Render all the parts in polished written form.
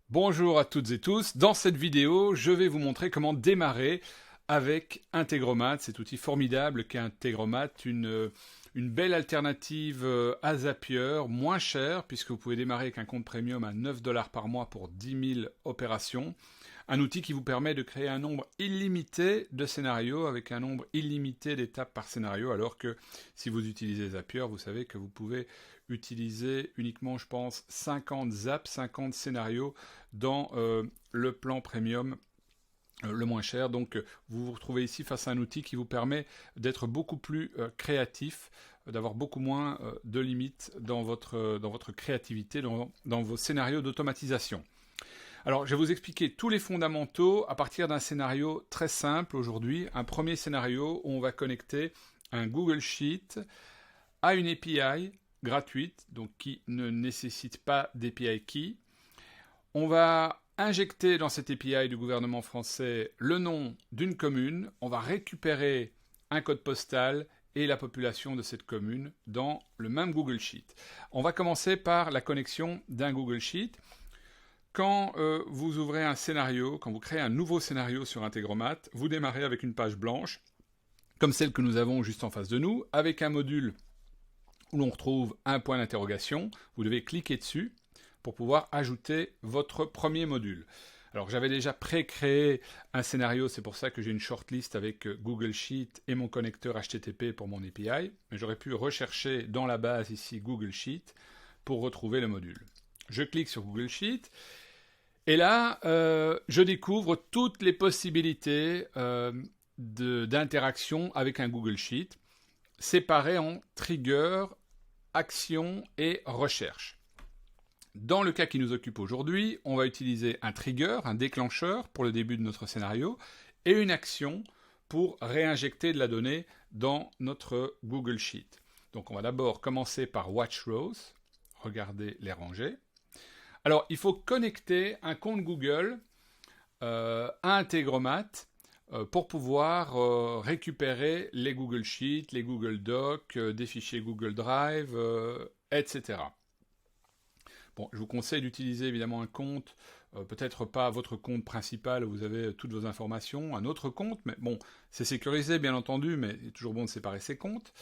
Bonjour à toutes et tous. Dans cette vidéo, je vais vous montrer comment démarrer avec Integromat, cet outil formidable qu'est Integromat, une belle alternative à Zapier, moins cher, puisque vous pouvez démarrer avec un compte premium à 9 $ par mois pour 10 000 opérations. Un outil qui vous permet de créer un nombre illimité de scénarios avec un nombre illimité d'étapes par scénario, alors que si vous utilisez Zapier, vous savez que vous pouvez utiliser uniquement, je pense, 50 zaps, 50 scénarios dans le plan premium le moins cher. Donc vous vous retrouvez ici face à un outil qui vous permet d'être beaucoup plus créatif, d'avoir beaucoup moins de limites dans votre créativité, dans vos scénarios d'automatisation. Alors, je vais vous expliquer tous les fondamentaux à partir d'un scénario très simple aujourd'hui. Un premier scénario où on va connecter un Google Sheet à une API gratuite, donc qui ne nécessite pas d'API key. On va injecter dans cette API du gouvernement français le nom d'une commune. On va récupérer un code postal et la population de cette commune dans le même Google Sheet. On va commencer par la connexion d'un Google Sheet. Quand vous ouvrez un scénario, quand vous créez un nouveau scénario sur Integromat, vous démarrez avec une page blanche, comme celle que nous avons juste en face de nous, avec un module où l'on retrouve un point d'interrogation. Vous devez cliquer dessus pour pouvoir ajouter votre premier module. Alors j'avais déjà pré-créé un scénario, c'est pour ça que j'ai une shortlist avec Google Sheet et mon connecteur HTTP pour mon API, mais j'aurais pu rechercher dans la base ici Google Sheet pour retrouver le module. Je clique sur Google Sheet. Et là, je découvre toutes les possibilités d'interaction avec un Google Sheet, séparées en trigger, action et recherche. Dans le cas qui nous occupe aujourd'hui, on va utiliser un trigger, un déclencheur pour le début de notre scénario, et une action pour réinjecter de la donnée dans notre Google Sheet. Donc on va d'abord commencer par Watch Rows, regarder les rangées. Alors, il faut connecter un compte Google à Integromat pour pouvoir récupérer les Google Sheets, les Google Docs, des fichiers Google Drive, etc. Bon, je vous conseille d'utiliser évidemment un compte, peut-être pas votre compte principal où vous avez toutes vos informations, un autre compte, mais bon, c'est sécurisé bien entendu, mais il est toujours bon de séparer ses comptes.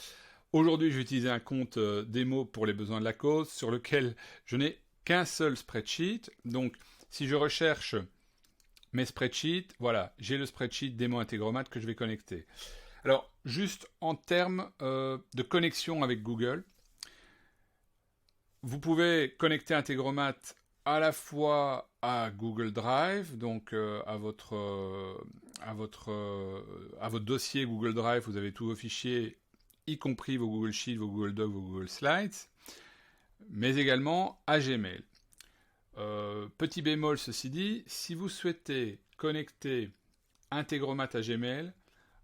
Aujourd'hui, je vais utiliser un compte démo pour les besoins de la cause, sur lequel je n'ai qu'un seul spreadsheet. Donc, si je recherche mes spreadsheets, voilà, j'ai le spreadsheet démo Integromat que je vais connecter. Alors, juste en termes de connexion avec Google, vous pouvez connecter Integromat à la fois à Google Drive, donc à votre dossier Google Drive, vous avez tous vos fichiers, y compris vos Google Sheets, vos Google Docs, vos Google Slides, mais également à Gmail. Petit bémol, ceci dit, si vous souhaitez connecter Integromat à Gmail,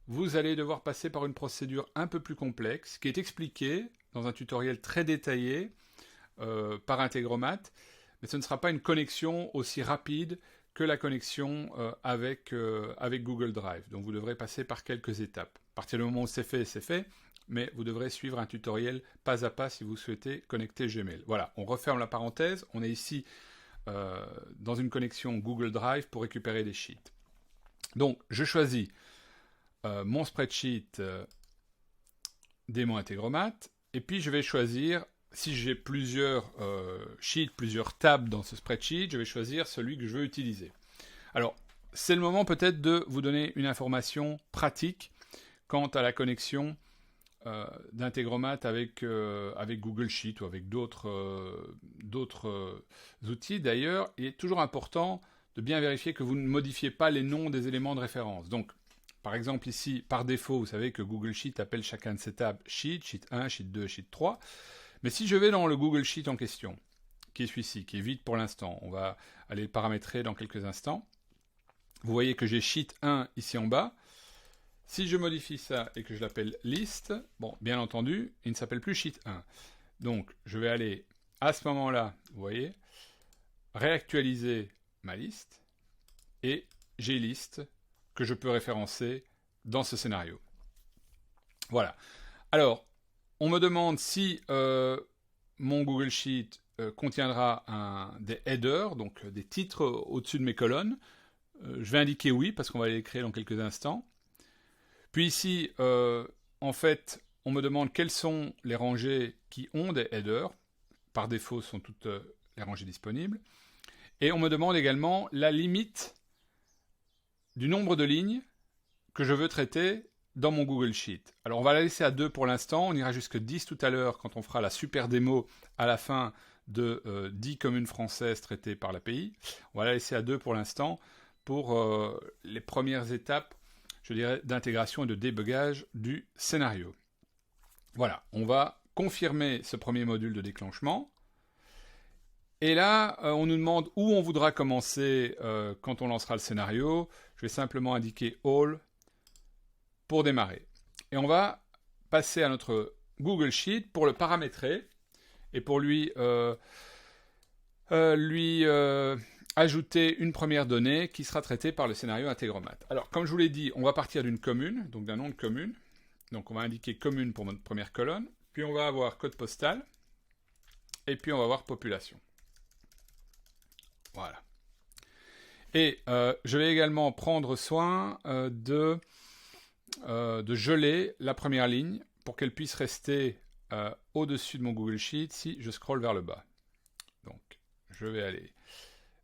vous allez devoir passer par une procédure un peu plus complexe, qui est expliquée dans un tutoriel très détaillé par Integromat, mais ce ne sera pas une connexion aussi rapide que la connexion avec Google Drive. Donc vous devrez passer par quelques étapes. À partir du moment où c'est fait, mais vous devrez suivre un tutoriel pas à pas si vous souhaitez connecter Gmail. Voilà, on referme la parenthèse, on est ici dans une connexion Google Drive pour récupérer des sheets. Donc, je choisis mon spreadsheet démo Integromat, et puis je vais choisir, si j'ai plusieurs sheets, plusieurs tables dans ce spreadsheet, je vais choisir celui que je veux utiliser. Alors, c'est le moment peut-être de vous donner une information pratique quant à la connexion d'Integromat avec Google Sheet ou avec d'autres outils. D'ailleurs, il est toujours important de bien vérifier que vous ne modifiez pas les noms des éléments de référence. Donc, par exemple ici, par défaut, vous savez que Google Sheet appelle chacun de ces tables Sheet, Sheet 1, Sheet 2, Sheet 3. Mais si je vais dans le Google Sheet en question, qui est celui-ci, qui est vide pour l'instant, on va aller le paramétrer dans quelques instants. Vous voyez que j'ai Sheet 1 ici en bas. Si je modifie ça et que je l'appelle liste, bon, bien entendu, il ne s'appelle plus sheet 1. Donc, je vais aller à ce moment-là, vous voyez, réactualiser ma liste et j'ai liste que je peux référencer dans ce scénario. Voilà. Alors, on me demande si mon Google Sheet contiendra des headers, donc des titres au-dessus de mes colonnes. Je vais indiquer oui, parce qu'on va les créer dans quelques instants. Puis ici, en fait, on me demande quelles sont les rangées qui ont des headers. Par défaut, sont toutes les rangées disponibles. Et on me demande également la limite du nombre de lignes que je veux traiter dans mon Google Sheet. Alors on va la laisser à 2 pour l'instant, on ira jusqu'à 10 tout à l'heure quand on fera la super démo à la fin de 10 communes françaises traitées par l'API. On va la laisser à 2 pour l'instant pour les premières étapes, je dirais, d'intégration et de débugage du scénario. Voilà, on va confirmer ce premier module de déclenchement. Et là, on nous demande où on voudra commencer quand on lancera le scénario. Je vais simplement indiquer All pour démarrer. Et on va passer à notre Google Sheet pour le paramétrer et pour lui ajouter une première donnée qui sera traitée par le scénario Integromat. Alors, comme je vous l'ai dit, on va partir d'une commune, donc d'un nom de commune. Donc, on va indiquer commune pour notre première colonne. Puis, on va avoir code postal. Et puis, on va avoir population. Voilà. Et je vais également prendre soin de geler la première ligne pour qu'elle puisse rester au-dessus de mon Google Sheet si je scrolle vers le bas. Donc, je vais aller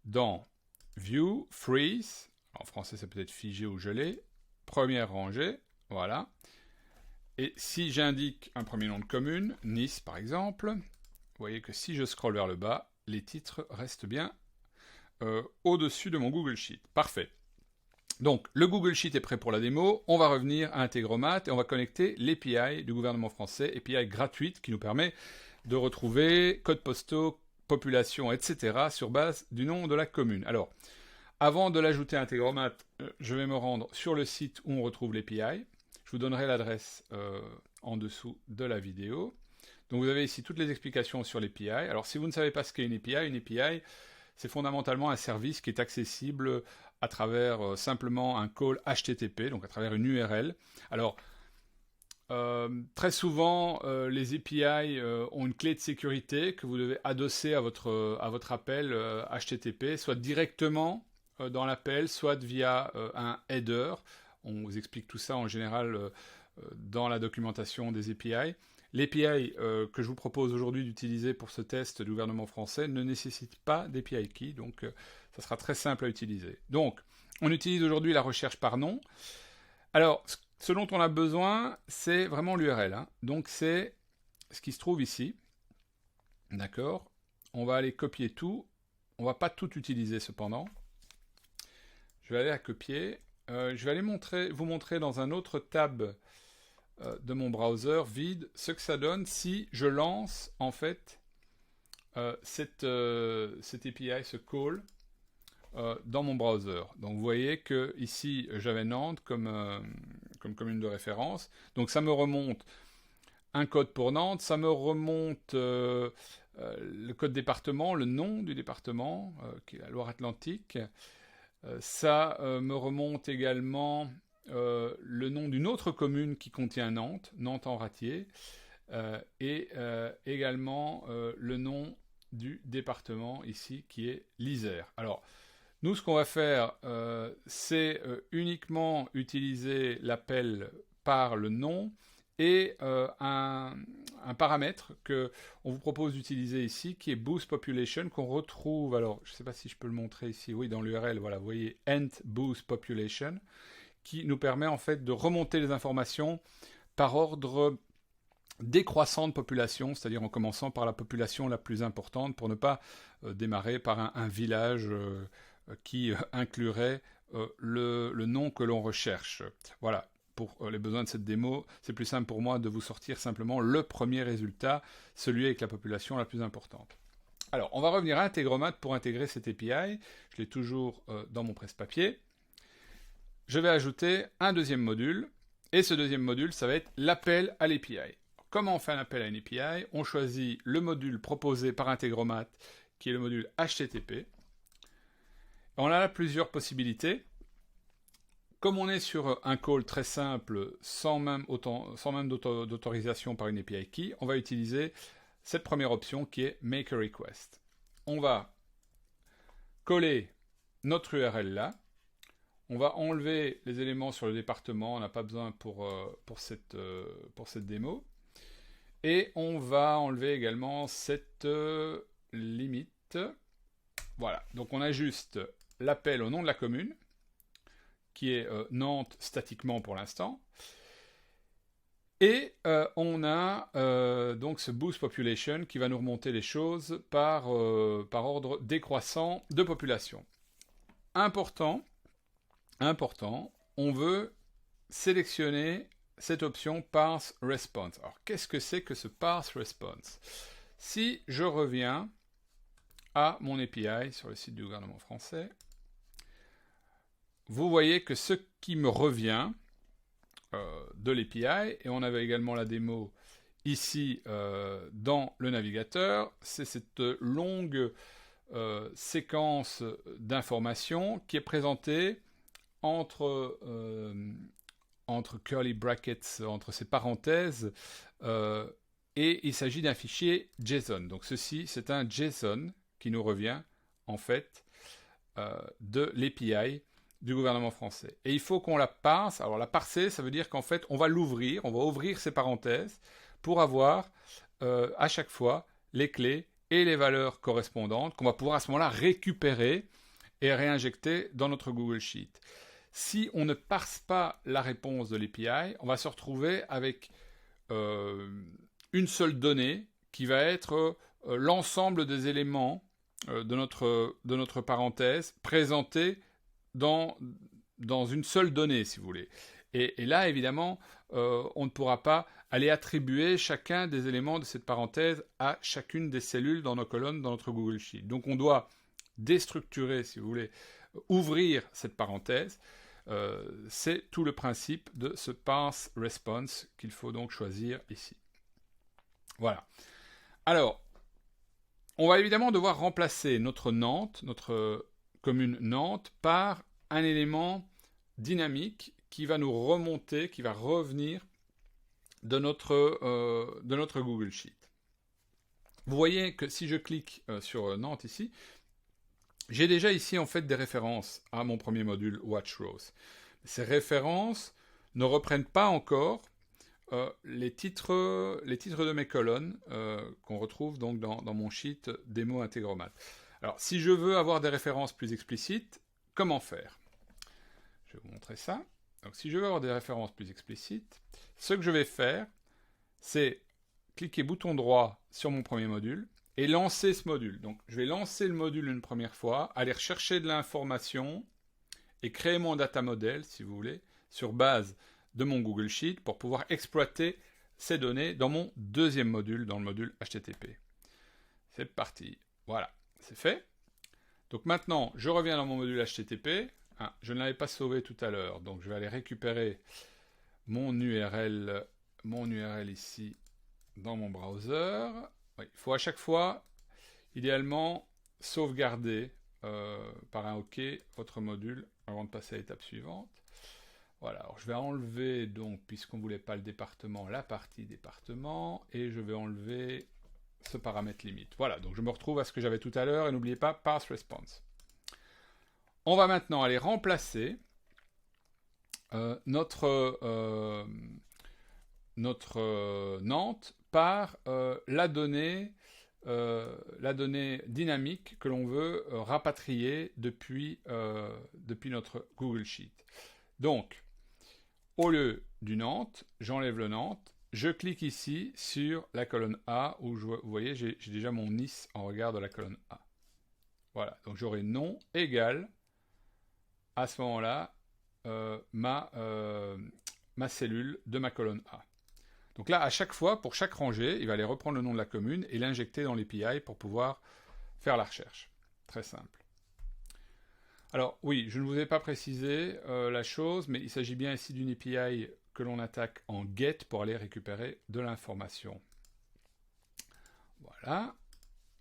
dans View, Freeze, en français c'est peut-être figé ou gelé, première rangée, voilà. Et si j'indique un premier nom de commune, Nice par exemple, vous voyez que si je scrolle vers le bas, les titres restent bien au-dessus de mon Google Sheet. Parfait. Donc, le Google Sheet est prêt pour la démo. On va revenir à Integromat et on va connecter l'API du gouvernement français, API gratuite qui nous permet de retrouver codes postaux, population, etc. sur base du nom de la commune. Alors, avant de l'ajouter à Integromat, je vais me rendre sur le site où on retrouve l'API. Je vous donnerai l'adresse en dessous de la vidéo. Donc, vous avez ici toutes les explications sur l'API. Alors, si vous ne savez pas ce qu'est une API, c'est fondamentalement un service qui est accessible à travers simplement un call HTTP, donc à travers une URL. Alors, très souvent, les API ont une clé de sécurité que vous devez adosser à votre appel HTTP, soit directement dans l'appel, soit via un header. On vous explique tout ça en général dans la documentation des API. L'API que je vous propose aujourd'hui d'utiliser pour ce test du gouvernement français ne nécessite pas d'API key, donc ça sera très simple à utiliser. Donc, on utilise aujourd'hui la recherche par nom. Alors, ce dont on a besoin, c'est vraiment l'URL. Hein. Donc, c'est ce qui se trouve ici. D'accord ? On va aller copier tout. On ne va pas tout utiliser cependant. Je vais aller à copier. Je vais aller vous montrer dans un autre tab de mon browser vide ce que ça donne si je lance en fait cette API, ce call dans mon browser. Donc vous voyez que ici j'avais Nantes comme commune de référence. Donc ça me remonte un code pour Nantes, ça me remonte le code département, le nom du département qui est la Loire-Atlantique. Ça me remonte également le nom d'une autre commune qui contient Nantes, Nantes-en-Ratier, et également le nom du département ici qui est l'Isère. Alors, nous, ce qu'on va faire, c'est uniquement utiliser l'appel par le nom et un paramètre qu'on vous propose d'utiliser ici, qui est Boost Population, qu'on retrouve, alors je ne sais pas si je peux le montrer ici, oui, dans l'URL, voilà, vous voyez, Ent Boost Population, qui nous permet en fait de remonter les informations par ordre décroissant de population, c'est-à-dire en commençant par la population la plus importante, pour ne pas démarrer par un village qui inclurait le nom que l'on recherche. Voilà. Pour les besoins de cette démo, c'est plus simple pour moi de vous sortir simplement le premier résultat, celui avec la population la plus importante. Alors, on va revenir à Integromat pour intégrer cette API. Je l'ai toujours dans mon presse-papier. Je vais ajouter un deuxième module, et ce deuxième module, ça va être l'appel à l'API. Comment on fait un appel à une API ? On choisit le module proposé par Integromat, qui est le module HTTP. On a là plusieurs possibilités. Comme on est sur un call très simple, sans même d'autorisation par une API key, on va utiliser cette première option qui est Make a Request. On va coller notre URL là. On va enlever les éléments sur le département, on n'a pas besoin pour cette démo. Et on va enlever également cette limite. Voilà, donc on ajuste l'appel au nom de la commune, qui est Nantes statiquement pour l'instant. Et on a donc ce Boost Population qui va nous remonter les choses par ordre décroissant de population. Important, on veut sélectionner cette option Parse Response. Alors, qu'est-ce que c'est que ce Parse Response? Si je reviens à mon API sur le site du gouvernement français, vous voyez que ce qui me revient de l'API, et on avait également la démo ici dans le navigateur, c'est cette longue séquence d'informations qui est présentée entre curly brackets, entre ces parenthèses, et il s'agit d'un fichier JSON. Donc ceci, c'est un JSON qui nous revient, en fait, de l'API du gouvernement français. Et il faut qu'on la parse. Alors la parser, ça veut dire qu'en fait, on va l'ouvrir, on va ouvrir ces parenthèses pour avoir à chaque fois les clés et les valeurs correspondantes qu'on va pouvoir à ce moment-là récupérer et réinjecter dans notre Google Sheet. Si on ne parse pas la réponse de l'API, on va se retrouver avec une seule donnée qui va être l'ensemble des éléments de notre parenthèse présentés dans une seule donnée, si vous voulez. Et là, évidemment, on ne pourra pas aller attribuer chacun des éléments de cette parenthèse à chacune des cellules dans nos colonnes dans notre Google Sheet. Donc on doit déstructurer, si vous voulez, ouvrir cette parenthèse. C'est tout le principe de ce parse response qu'il faut donc choisir ici. Voilà. Alors, on va évidemment devoir remplacer notre Nantes, notre commune Nantes, par un élément dynamique qui va nous remonter, qui va revenir de notre Google Sheet. Vous voyez que si je clique sur Nantes ici, j'ai déjà ici en fait des références à mon premier module Watch Rows. Ces références ne reprennent pas encore les titres de mes colonnes qu'on retrouve donc dans mon sheet démo Integromat. Alors si je veux avoir des références plus explicites, comment faire? Je vais vous montrer ça. Donc si je veux avoir des références plus explicites, ce que je vais faire, c'est cliquer bouton droit sur mon premier module et lancer ce module. Donc je vais lancer le module une première fois, aller rechercher de l'information et créer mon data model, si vous voulez, sur base de mon Google Sheet pour pouvoir exploiter ces données dans mon deuxième module, dans le module HTTP. C'est parti. Voilà, c'est fait. Donc maintenant, je reviens dans mon module HTTP. Ah, je ne l'avais pas sauvé tout à l'heure, donc je vais aller récupérer mon URL ici dans mon browser. Oui, il faut à chaque fois, idéalement, sauvegarder par un OK votre module avant de passer à l'étape suivante. Voilà, alors je vais enlever, donc, puisqu'on ne voulait pas le département, la partie département, et je vais enlever ce paramètre limite. Voilà, donc je me retrouve à ce que j'avais tout à l'heure, et n'oubliez pas, parse response. On va maintenant aller remplacer notre Nantes par la donnée dynamique que l'on veut rapatrier depuis notre Google Sheet. Donc, au lieu du Nantes, j'enlève le Nantes, je clique ici sur la colonne A, où vous voyez, j'ai déjà mon Nice en regard de la colonne A. Voilà, donc j'aurai nom égal, à ce moment-là, ma cellule de ma colonne A. Donc là, à chaque fois, pour chaque rangée, il va aller reprendre le nom de la commune et l'injecter dans l'API pour pouvoir faire la recherche. Très simple. Alors oui, je ne vous ai pas précisé la chose, mais il s'agit bien ici d'une API que l'on attaque en GET pour aller récupérer de l'information. Voilà.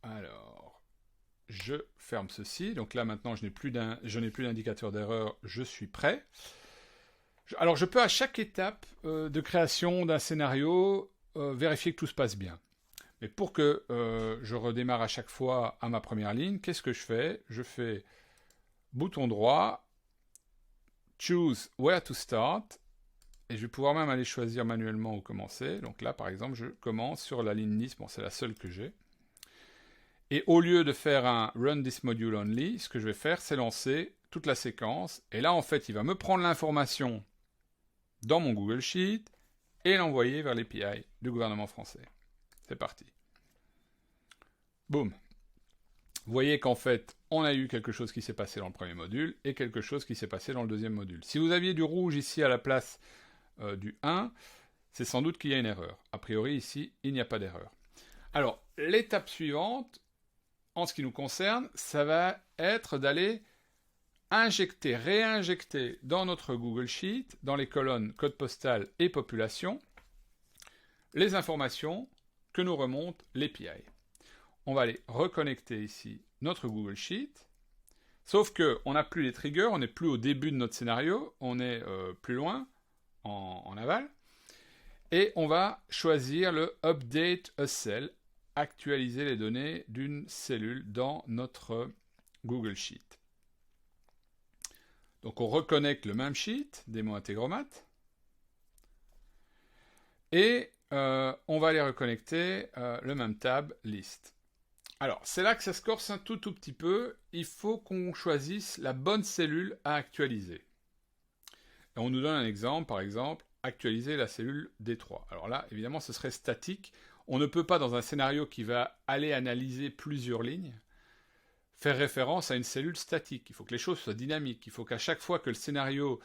Alors, je ferme ceci. Donc là, maintenant, je n'ai plus d'indicateur d'erreur. Je suis prêt. Alors, je peux à chaque étape de création d'un scénario vérifier que tout se passe bien. Mais pour que je redémarre à chaque fois à ma première ligne, qu'est-ce que je fais? Je fais bouton droit, choose where to start, et je vais pouvoir même aller choisir manuellement où commencer. Donc là, par exemple, je commence sur la ligne 10, bon, c'est la seule que j'ai. Et au lieu de faire un run this module only, ce que je vais faire, c'est lancer toute la séquence. Et là, en fait, il va me prendre l'information dans mon Google Sheet et l'envoyer vers l'API du gouvernement français. C'est parti. Boum. Vous voyez qu'en fait, on a eu quelque chose qui s'est passé dans le premier module et quelque chose qui s'est passé dans le deuxième module. Si vous aviez du rouge ici à la place du 1, c'est sans doute qu'il y a une erreur. A priori, ici, il n'y a pas d'erreur. Alors, l'étape suivante, en ce qui nous concerne, ça va être d'aller injecter, réinjecter dans notre Google Sheet, dans les colonnes code postal et population, les informations que nous remonte l'API. On va aller reconnecter ici notre Google Sheet, sauf qu'on n'a plus les triggers, on n'est plus au début de notre scénario, on est plus loin, en aval, et on va choisir le Update a Cell, actualiser les données d'une cellule dans notre Google Sheet. Donc on reconnecte le même sheet, démo Integromat, et on va aller reconnecter le même tab list. Alors, c'est là que ça se corse un tout petit peu. Il faut qu'on choisisse la bonne cellule à actualiser. Et on nous donne un exemple, par exemple, actualiser la cellule D3. Alors là, évidemment, ce serait statique. On ne peut pas, dans un scénario qui va aller analyser plusieurs lignes, faire référence à une cellule statique. Il faut que les choses soient dynamiques. Il faut qu'à chaque fois que le scénario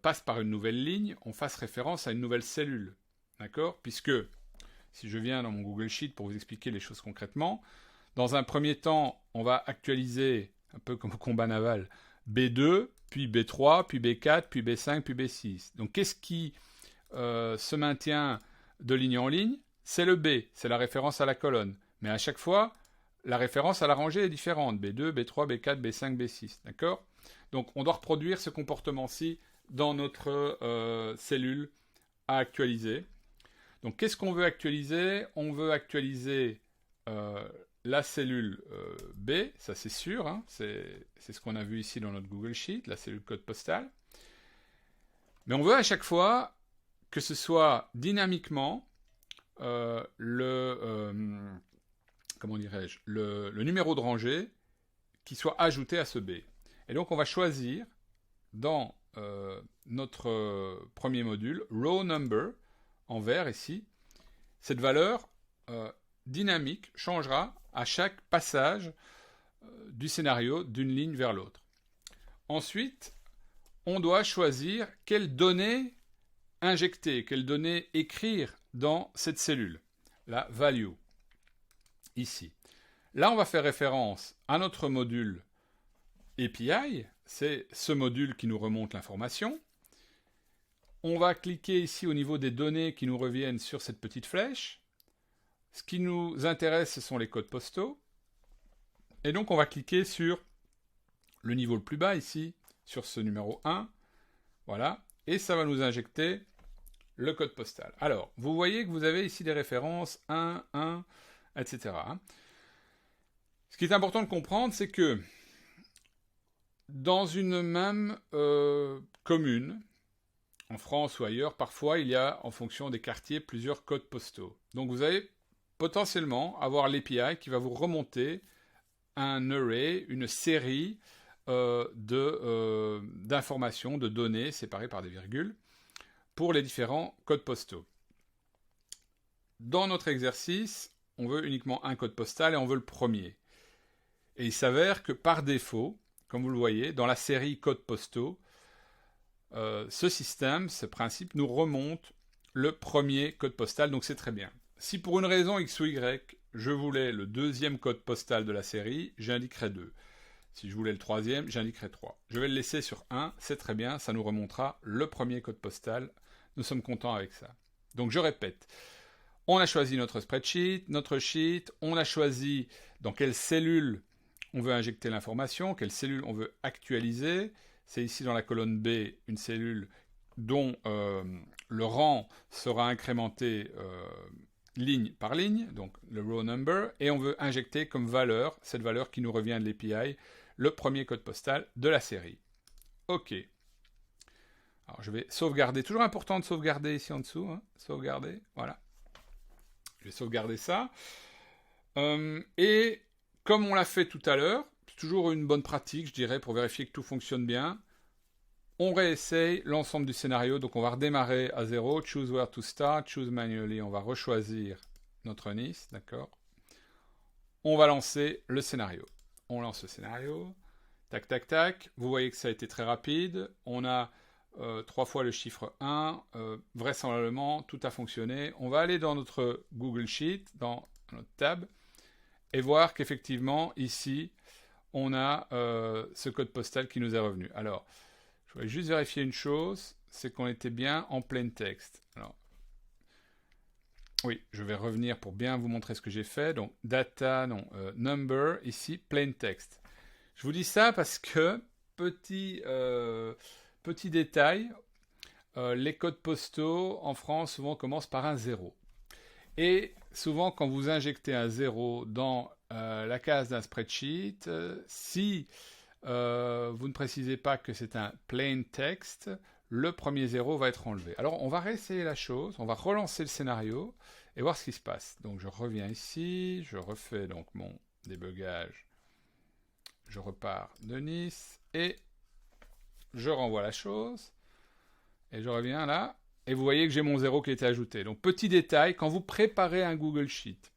passe par une nouvelle ligne, on fasse référence à une nouvelle cellule. D'accord? Puisque, si je viens dans mon Google Sheet pour vous expliquer les choses concrètement, dans un premier temps, on va actualiser, un peu comme au combat naval, B2, puis B3, puis B4, puis B5, puis B6. Donc qu'est-ce qui se maintient de ligne en ligne? C'est le B, c'est la référence à la colonne. Mais à chaque fois, la référence à la rangée est différente. B2, B3, B4, B5, B6. D'accord? Donc on doit reproduire ce comportement-ci dans notre cellule à actualiser. Donc qu'est-ce qu'on veut actualiser? On veut actualiser la cellule B, ça c'est sûr, hein, c'est ce qu'on a vu ici dans notre Google Sheet, la cellule code postal. Mais on veut à chaque fois que ce soit dynamiquement comment dirais-je, le numéro de rangée qui soit ajouté à ce B. Et donc on va choisir dans notre premier module, row number, en vert ici, cette valeur dynamique changera à chaque passage du scénario d'une ligne vers l'autre. Ensuite, on doit choisir quelles données injecter, quelles données écrire dans cette cellule, la value, ici. Là, on va faire référence à notre module API, c'est ce module qui nous remonte l'information. On va cliquer ici au niveau des données qui nous reviennent sur cette petite flèche. Ce qui nous intéresse, ce sont les codes postaux. Et donc, on va cliquer sur le niveau le plus bas ici, sur ce numéro 1. Voilà. Et ça va nous injecter le code postal. Alors, vous voyez que vous avez ici des références 1, 1, etc. Ce qui est important de comprendre, c'est que dans une même commune, en France ou ailleurs, parfois, il y a, en fonction des quartiers, plusieurs codes postaux. Donc, vous allez potentiellement avoir l'API qui va vous remonter un array, une série d'informations, de données séparées par des virgules pour les différents codes postaux. Dans notre exercice, on veut uniquement un code postal et on veut le premier. Et il s'avère que par défaut, comme vous le voyez, dans la série codes postaux, ce système, ce principe, nous remonte le premier code postal, donc c'est très bien. Si pour une raison X ou Y, je voulais le deuxième code postal de la série, j'indiquerai 2. Si je voulais le troisième, j'indiquerai 3. Je vais le laisser sur 1, c'est très bien, ça nous remontera le premier code postal. Nous sommes contents avec ça. Donc je répète, on a choisi notre spreadsheet, notre sheet, on a choisi dans quelle cellule on veut injecter l'information, quelle cellule on veut actualiser. C'est ici dans la colonne B, une cellule dont le rang sera incrémenté ligne par ligne, donc le row number, et on veut injecter comme valeur, cette valeur qui nous revient de l'API, le premier code postal de la série. OK. Alors je vais sauvegarder, toujours important de sauvegarder ici en dessous, hein. Sauvegarder, voilà. Je vais sauvegarder ça. Et comme on l'a fait tout à l'heure, c'est toujours une bonne pratique, je dirais, pour vérifier que tout fonctionne bien. On réessaye l'ensemble du scénario, donc on va redémarrer à 0, choose where to start, choose manually, on va rechoisir notre Nice, d'accord. On va lancer le scénario. On lance le scénario, tac, tac, tac, vous voyez que ça a été très rapide, on a 3 fois le chiffre 1, vraisemblablement, tout a fonctionné. On va aller dans notre Google Sheet, dans notre tab, et voir qu'effectivement, ici, on a ce code postal qui nous est revenu. Alors, je voudrais juste vérifier une chose, c'est qu'on était bien en plain text. Alors, oui, je vais revenir pour bien vous montrer ce que j'ai fait. Donc, data, non, number, ici, plain text. Je vous dis ça parce que, petit détail, les codes postaux en France souvent commencent par un 0. Et souvent, quand vous injectez un 0 dans la case d'un spreadsheet, si vous ne précisez pas que c'est un plain text, le premier 0 va être enlevé. Alors, on va réessayer la chose, on va relancer le scénario et voir ce qui se passe. Donc, je reviens ici, je refais donc mon débugage, je repars de Nice et je renvoie la chose et je reviens là. Et vous voyez que j'ai mon 0 qui a été ajouté. Donc, petit détail, quand vous préparez un Google Sheet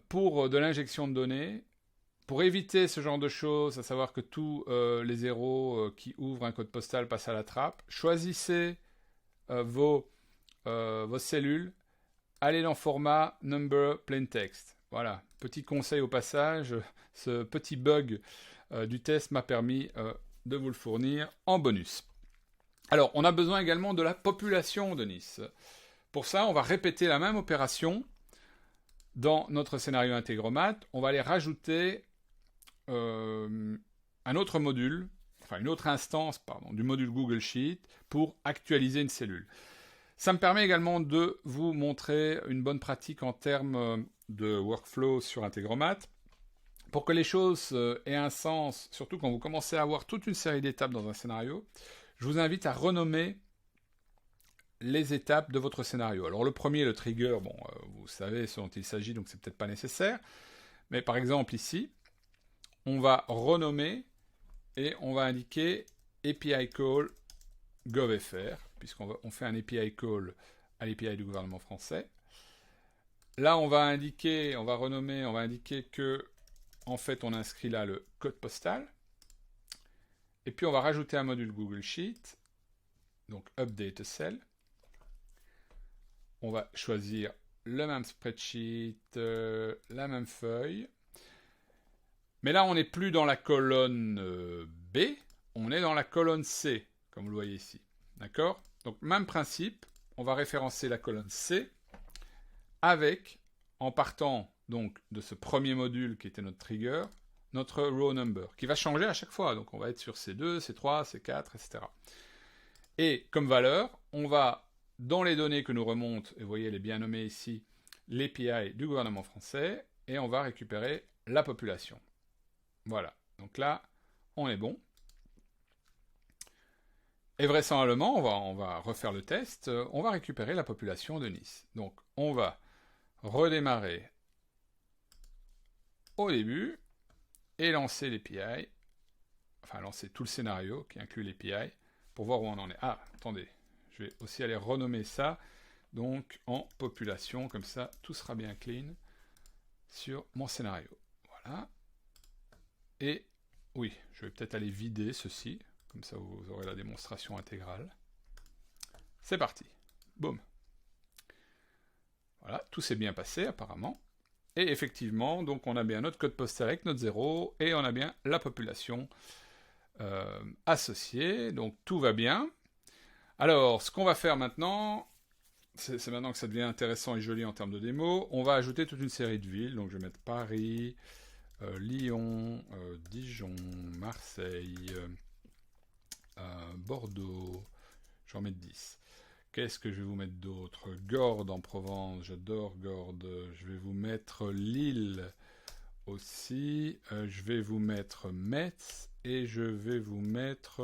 pour de l'injection de données, pour éviter ce genre de choses, à savoir que tous les zéros qui ouvrent un code postal passent à la trappe, choisissez vos cellules, allez dans format number plain text. Voilà, petit conseil au passage, ce petit bug du test m'a permis de vous le fournir en bonus. Alors, on a besoin également de la population de Nice. Pour ça, on va répéter la même opération dans notre scénario Integromat. On va aller rajouter un autre module, enfin une autre instance, pardon, du module Google Sheet pour actualiser une cellule. Ça me permet également de vous montrer une bonne pratique en termes de workflow sur Integromat. Pour que les choses aient un sens, surtout quand vous commencez à avoir toute une série d'étapes dans un scénario, je vous invite à renommer les étapes de votre scénario. Alors le premier, le trigger, bon, vous savez ce dont il s'agit, donc c'est peut-être pas nécessaire. Mais par exemple ici, on va renommer et on va indiquer API call GovFR, puisqu'on fait un API call à l'API du gouvernement français. Là, on va renommer, on va indiquer que, en fait, on inscrit là le code postal. Et puis, on va rajouter un module Google Sheet, donc Update a Cell. On va choisir le même spreadsheet, la même feuille. Mais là, on n'est plus dans la colonne B, on est dans la colonne C, comme vous le voyez ici. D'accord? Donc, même principe, on va référencer la colonne C avec, en partant donc de ce premier module qui était notre trigger, notre row number, qui va changer à chaque fois. Donc, on va être sur C2, C3, C4, etc. Et comme valeur, on va, dans les données que nous remonte, et vous voyez, elle est bien nommée ici, l'API du gouvernement français, et on va récupérer la population. Voilà, donc là, on est bon. Et vraisemblablement, on va refaire le test, on va récupérer la population de Nice. Donc, on va redémarrer au début et lancer l'API, enfin lancer tout le scénario qui inclut l'API pour voir où on en est. Ah, attendez, je vais aussi aller renommer ça, donc en population, comme ça, tout sera bien clean sur mon scénario. Voilà. Et oui, je vais peut-être aller vider ceci, comme ça vous aurez la démonstration intégrale. C'est parti. Boum. Voilà, tout s'est bien passé apparemment. Et effectivement, donc on a bien notre code postal avec notre 0, et on a bien la population associée, donc tout va bien. Alors, ce qu'on va faire maintenant, c'est maintenant que ça devient intéressant et joli en termes de démo, on va ajouter toute une série de villes, donc je vais mettre Paris, Lyon, Dijon, Marseille, Bordeaux, je vais en mettre 10. Qu'est-ce que je vais vous mettre d'autre? Gordes en Provence, j'adore Gordes. Je vais vous mettre Lille aussi. Je vais vous mettre Metz et je vais vous mettre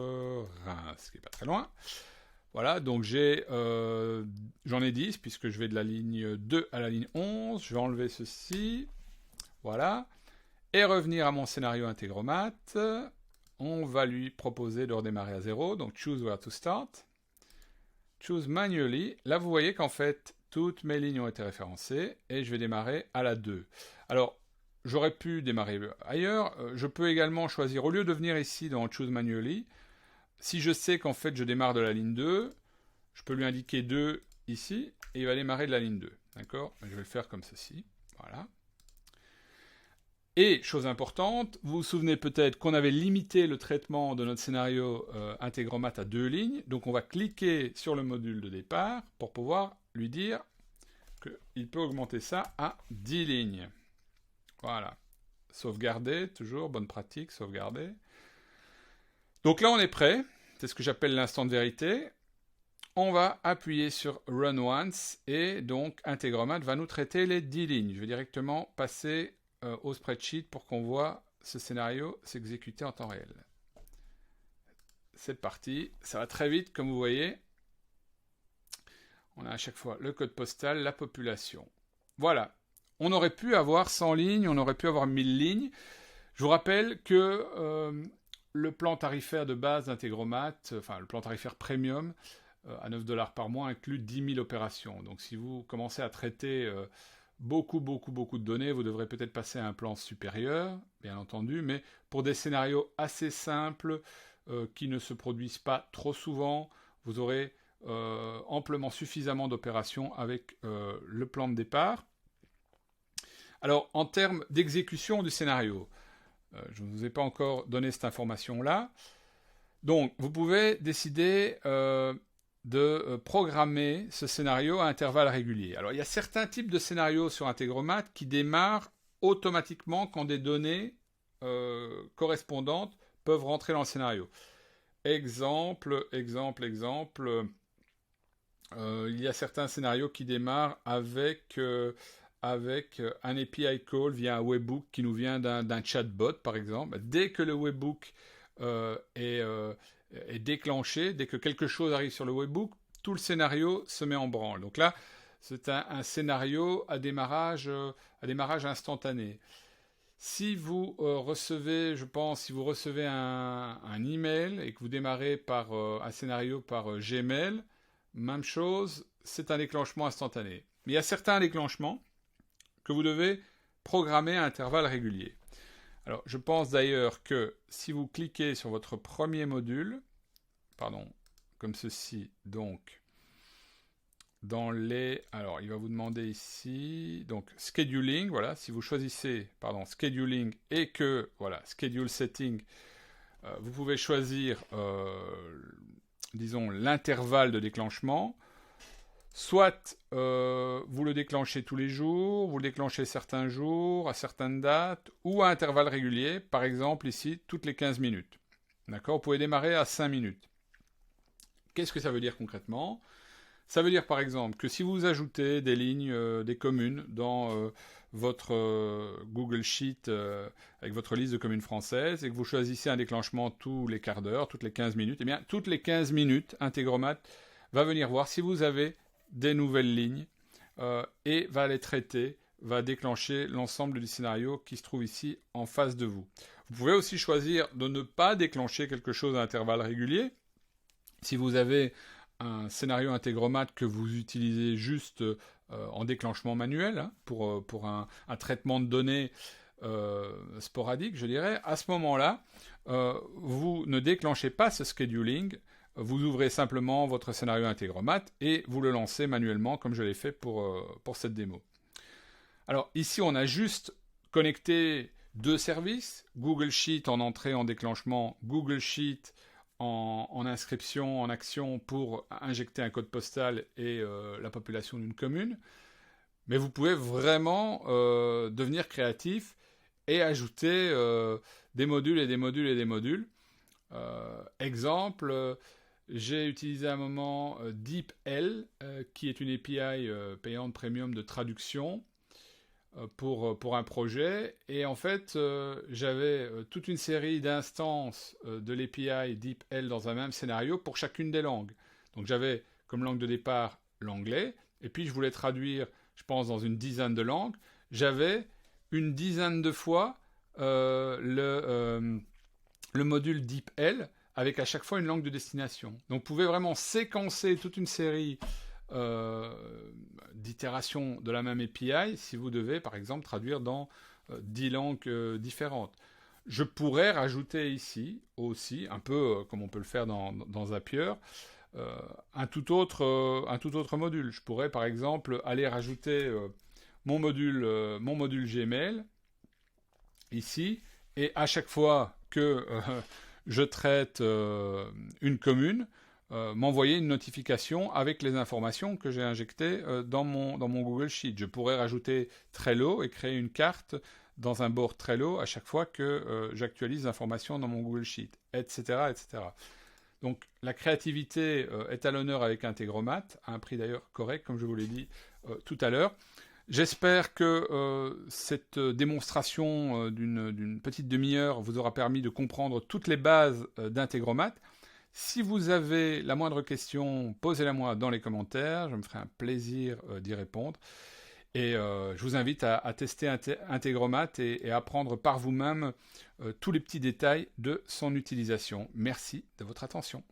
Reims, qui est pas très loin. Voilà, donc j'en ai 10 puisque je vais de la ligne 2 à la ligne 11. Je vais enlever ceci. Voilà. Et revenir à mon scénario Integromat. On va lui proposer de redémarrer à 0. Donc choose where to start. Choose manually. Là, vous voyez qu'en fait, toutes mes lignes ont été référencées et je vais démarrer à la 2. Alors, j'aurais pu démarrer ailleurs. Je peux également choisir, au lieu de venir ici dans choose manually, si je sais qu'en fait je démarre de la ligne 2, je peux lui indiquer 2 ici et il va démarrer de la ligne 2. D'accord? Je vais le faire comme ceci. Voilà. Et, chose importante, vous vous souvenez peut-être qu'on avait limité le traitement de notre scénario Integromat à 2 lignes. Donc on va cliquer sur le module de départ pour pouvoir lui dire qu'il peut augmenter ça à 10 lignes. Voilà. Sauvegarder, toujours, bonne pratique, sauvegarder. Donc là on est prêt. C'est ce que j'appelle l'instant de vérité. On va appuyer sur Run Once et donc Integromat va nous traiter les 10 lignes. Je vais directement passer au spreadsheet pour qu'on voit ce scénario s'exécuter en temps réel. C'est parti, ça va très vite comme vous voyez. On a à chaque fois le code postal, la population. Voilà, on aurait pu avoir 100 lignes, on aurait pu avoir 1000 lignes. Je vous rappelle que le plan tarifaire de base d'Integromat, enfin le plan tarifaire premium à 9 $ par mois inclut 10 000 opérations. Donc si vous commencez à traiter beaucoup de données, vous devrez peut-être passer à un plan supérieur, bien entendu, mais pour des scénarios assez simples, qui ne se produisent pas trop souvent, vous aurez amplement suffisamment d'opérations avec le plan de départ. Alors, en termes d'exécution du scénario, je ne vous ai pas encore donné cette information-là. Donc, vous pouvez décider de programmer ce scénario à intervalles réguliers. Alors, il y a certains types de scénarios sur Integromat qui démarrent automatiquement quand des données correspondantes peuvent rentrer dans le scénario. Exemple, il y a certains scénarios qui démarrent avec un API call via un webhook qui nous vient d'un chatbot, par exemple. Dès que le webhook est déclenché, dès que quelque chose arrive sur le webhook, tout le scénario se met en branle. Donc là, c'est un scénario à démarrage instantané. Si vous recevez, si vous recevez un email et que vous démarrez par un scénario par Gmail, même chose, c'est un déclenchement instantané. Mais il y a certains déclenchements que vous devez programmer à intervalles réguliers. Alors, je pense d'ailleurs que si vous cliquez sur votre premier module, comme ceci, donc, alors, il va vous demander ici, donc, scheduling, voilà, si vous choisissez, scheduling, et que, voilà, schedule setting, vous pouvez choisir, disons, l'intervalle de déclenchement. Soit vous le déclenchez tous les jours, vous le déclenchez certains jours, à certaines dates, ou à intervalles réguliers, par exemple ici, toutes les 15 minutes. D'accord? Vous pouvez démarrer à 5 minutes. Qu'est-ce que ça veut dire concrètement? Ça veut dire par exemple que si vous ajoutez des lignes, des communes dans votre Google Sheet avec votre liste de communes françaises et que vous choisissez un déclenchement tous les quarts d'heure, toutes les 15 minutes, eh bien toutes les 15 minutes, Integromat va venir voir si vous avez des nouvelles lignes et va les traiter, va déclencher l'ensemble du scénario qui se trouve ici en face de vous. Vous pouvez aussi choisir de ne pas déclencher quelque chose à intervalles réguliers. Si vous avez un scénario Integromat que vous utilisez juste en déclenchement manuel hein, pour un traitement de données sporadique, je dirais, à ce moment-là, vous ne déclenchez pas ce scheduling. Vous ouvrez simplement votre scénario Integromat et vous le lancez manuellement comme je l'ai fait pour cette démo. Alors ici, on a juste connecté deux services, Google Sheet en entrée, en déclenchement, Google Sheet en inscription, en action pour injecter un code postal et la population d'une commune. Mais vous pouvez vraiment devenir créatif et ajouter des modules et des modules et des modules. Exemple, J'ai utilisé à un moment DeepL, qui est une API payante premium de traduction pour un projet. Et en fait, j'avais toute une série d'instances de l'API DeepL dans un même scénario pour chacune des langues. Donc j'avais comme langue de départ l'anglais, et puis je voulais traduire, je pense, dans une dizaine de langues. J'avais une dizaine de fois le module DeepL avec à chaque fois une langue de destination. Donc vous pouvez vraiment séquencer toute une série d'itérations de la même API si vous devez, par exemple, traduire dans 10 langues différentes. Je pourrais rajouter ici aussi, un peu comme on peut le faire dans Zapier, un tout autre module. Je pourrais, par exemple, aller rajouter mon module Gmail ici, et à chaque fois que je traite une commune, m'envoyer une notification avec les informations que j'ai injectées dans mon Google Sheet. Je pourrais rajouter Trello et créer une carte dans un board Trello à chaque fois que j'actualise l'information dans mon Google Sheet, etc., etc. Donc la créativité est à l'honneur avec Integromat, à un prix d'ailleurs correct, comme je vous l'ai dit tout à l'heure. J'espère que cette démonstration d'une petite demi-heure vous aura permis de comprendre toutes les bases d'Integromat. Si vous avez la moindre question, posez-la moi dans les commentaires, je me ferai un plaisir d'y répondre. Et je vous invite à tester Integromat et apprendre par vous-même tous les petits détails de son utilisation. Merci de votre attention.